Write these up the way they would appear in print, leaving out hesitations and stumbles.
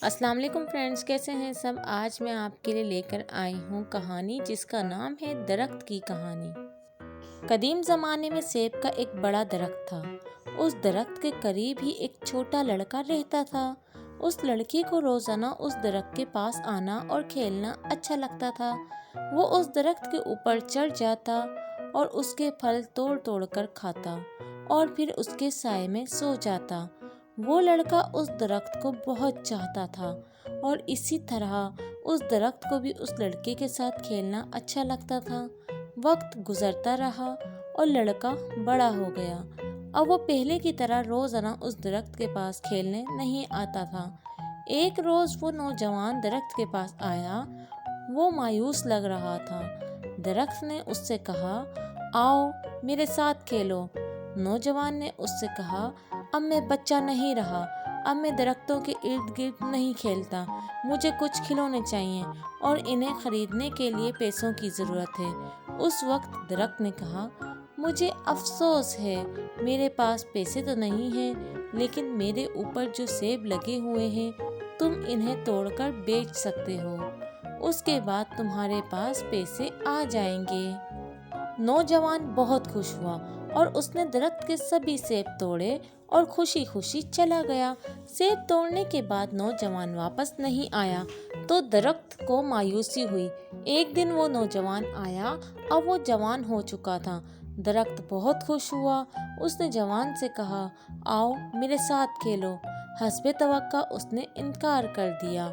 السلام علیکم فرینڈز، کیسے ہیں سب؟ آج میں آپ کے لیے لے کر آئی ہوں کہانی جس کا نام ہے درخت کی کہانی۔ قدیم زمانے میں سیب کا ایک بڑا درخت تھا۔ اس درخت کے قریب ہی ایک چھوٹا لڑکا رہتا تھا۔ اس لڑکے کو روزانہ اس درخت کے پاس آنا اور کھیلنا اچھا لگتا تھا۔ وہ اس درخت کے اوپر چڑھ جاتا اور اس کے پھل توڑ توڑ کر کھاتا اور پھر اس کے سائے میں سو جاتا۔ وہ لڑکا اس درخت کو بہت چاہتا تھا اور اسی طرح اس درخت کو بھی اس لڑکے کے ساتھ کھیلنا اچھا لگتا تھا۔ وقت گزرتا رہا اور لڑکا بڑا ہو گیا۔ اب وہ پہلے کی طرح روزانہ اس درخت کے پاس کھیلنے نہیں آتا تھا۔ ایک روز وہ نوجوان درخت کے پاس آیا۔ وہ مایوس لگ رہا تھا۔ درخت نے اس سے کہا، آؤ میرے ساتھ کھیلو۔ نوجوان نے اس سے کہا، اب میں بچہ نہیں رہا، اب میں درختوں کے ارد گرد نہیں کھیلتا، مجھے کچھ کھلونے چاہیے اور انہیں خریدنے کے لیے پیسوں کی ضرورت ہے۔ اس وقت درخت نے کہا، مجھے افسوس ہے، میرے پاس پیسے تو نہیں ہیں، لیکن میرے اوپر جو سیب لگے ہوئے ہیں تم انہیں توڑ کر بیچ سکتے ہو، اس کے بعد تمہارے پاس پیسے آ جائیں گے۔ نوجوان بہت خوش ہوا اور اس نے درخت کے سبھی سیب توڑے اور خوشی خوشی چلا گیا۔ سیب توڑنے کے بعد نوجوان واپس نہیں آیا تو درخت کو مایوسی ہوئی۔ ایک دن وہ نوجوان آیا، اب وہ جوان ہو چکا تھا۔ درخت بہت خوش ہوا۔ اس نے جوان سے کہا، آؤ میرے ساتھ کھیلو۔ حسب توقع اس نے انکار کر دیا۔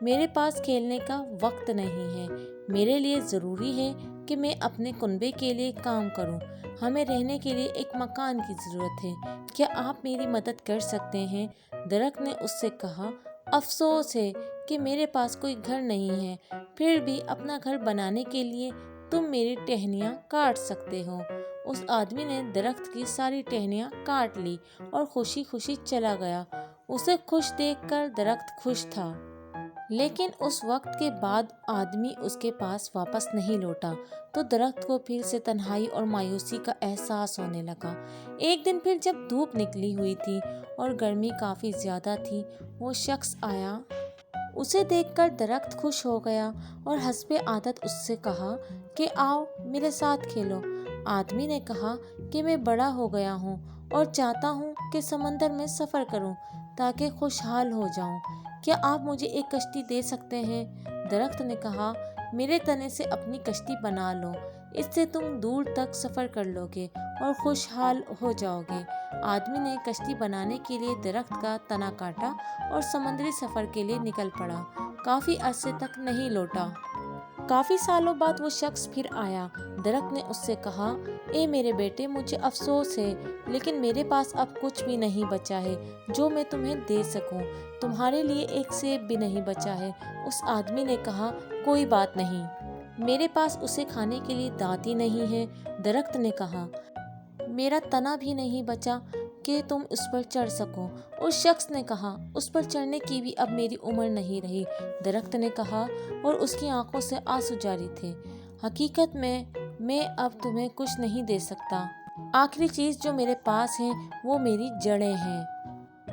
میرے پاس کھیلنے کا وقت نہیں ہے، میرے لیے ضروری ہے کہ میں اپنے کنبے کے لیے کام کروں، ہمیں رہنے کے لیے ایک مکان کی ضرورت ہے، کیا آپ میری مدد کر سکتے ہیں؟ درخت نے اس سے کہا، افسوس ہے کہ میرے پاس کوئی گھر نہیں ہے، پھر بھی اپنا گھر بنانے کے لیے تم میری ٹہنیاں کاٹ سکتے ہو۔ اس آدمی نے درخت کی ساری ٹہنیاں کاٹ لی اور خوشی خوشی چلا گیا۔ اسے خوش دیکھ کر درخت خوش تھا۔ لیکن اس وقت کے بعد آدمی اس کے پاس واپس نہیں لوٹا تو درخت کو پھر سے تنہائی اور مایوسی کا احساس ہونے لگا۔ ایک دن پھر جب دھوپ نکلی ہوئی تھی اور گرمی کافی زیادہ تھی، وہ شخص آیا۔ اسے دیکھ کر درخت خوش ہو گیا اور حسب عادت اس سے کہا کہ آؤ میرے ساتھ کھیلو۔ آدمی نے کہا کہ میں بڑا ہو گیا ہوں اور چاہتا ہوں کہ سمندر میں سفر کروں تاکہ خوشحال ہو جاؤں، کیا آپ مجھے ایک کشتی دے سکتے ہیں؟ درخت نے کہا، میرے تنے سے اپنی کشتی بنا لو، اس سے تم دور تک سفر کر لو گے اور خوشحال ہو جاؤ گے۔ آدمی نے کشتی بنانے کے لیے درخت کا تنا کاٹا اور سمندری سفر کے لیے نکل پڑا۔ کافی عرصے تک نہیں لوٹا۔ کافی سالوں بعد وہ شخص پھر آیا۔ درخت نے اس سے کہا، اے میرے بیٹے، مجھے افسوس ہے لیکن میرے پاس اب کچھ بھی نہیں بچا ہے جو میں تمہیں دے سکوں، تمہارے لیے ایک سیب بھی نہیں بچا ہے۔ اس آدمی نے کہا، کوئی بات نہیں، میرے پاس اسے کھانے کے لیے دانت ہی نہیں ہے۔ درخت نے کہا، میرا تنا بھی نہیں بچا کہ تم اس پر چڑھ سکو۔ اس شخص نے کہا، اس پر چڑھنے کی بھی اب میری عمر نہیں رہی۔ درخت نے کہا اور اس کی آنکھوں سے آنسو جاری تھے، حقیقت میں اب تمہیں کچھ نہیں دے سکتا۔ آخری چیز جو میرے پاس ہے وہ میری جڑیں ہیں۔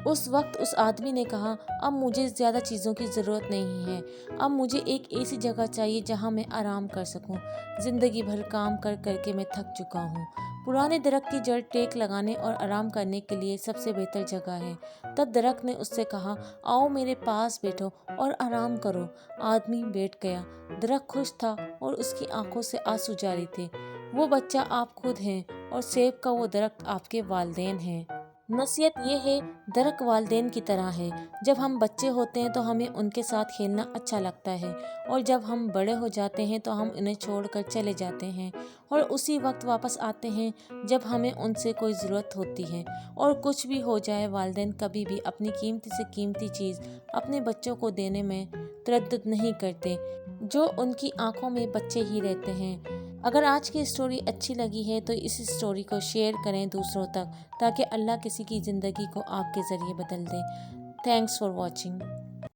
اس وقت اس آدمی نے کہا، اب مجھے زیادہ چیزوں کی ضرورت نہیں ہے، اب مجھے ایک ایسی جگہ چاہیے جہاں میں آرام کر سکوں، زندگی بھر کام کر کر کے میں تھک چکا ہوں۔ پرانے درخت کی جڑ ٹیک لگانے اور آرام کرنے کے لیے سب سے بہتر جگہ ہے۔ تب درخت نے اس سے کہا، آؤ میرے پاس بیٹھو اور آرام کرو۔ آدمی بیٹھ گیا۔ درخت خوش تھا اور اس کی آنکھوں سے آنسو جاری تھے۔ وہ بچہ آپ خود ہیں اور سیب کا وہ درخت آپ کے والدین ہیں۔ نصیحت یہ ہے، درخت والدین کی طرح ہے۔ جب ہم بچے ہوتے ہیں تو ہمیں ان کے ساتھ کھیلنا اچھا لگتا ہے اور جب ہم بڑے ہو جاتے ہیں تو ہم انہیں چھوڑ کر چلے جاتے ہیں اور اسی وقت واپس آتے ہیں جب ہمیں ان سے کوئی ضرورت ہوتی ہے۔ اور کچھ بھی ہو جائے، والدین کبھی بھی اپنی قیمتی سے قیمتی چیز اپنے بچوں کو دینے میں تردد نہیں کرتے، جو ان کی آنکھوں میں بچے ہی رہتے ہیں۔ اگر آج کی اسٹوری اچھی لگی ہے تو اس اسٹوری کو شیئر کریں دوسروں تک، تاکہ اللہ کسی کی زندگی کو آپ کے ذریعے بدل دے۔ Thanks for watching.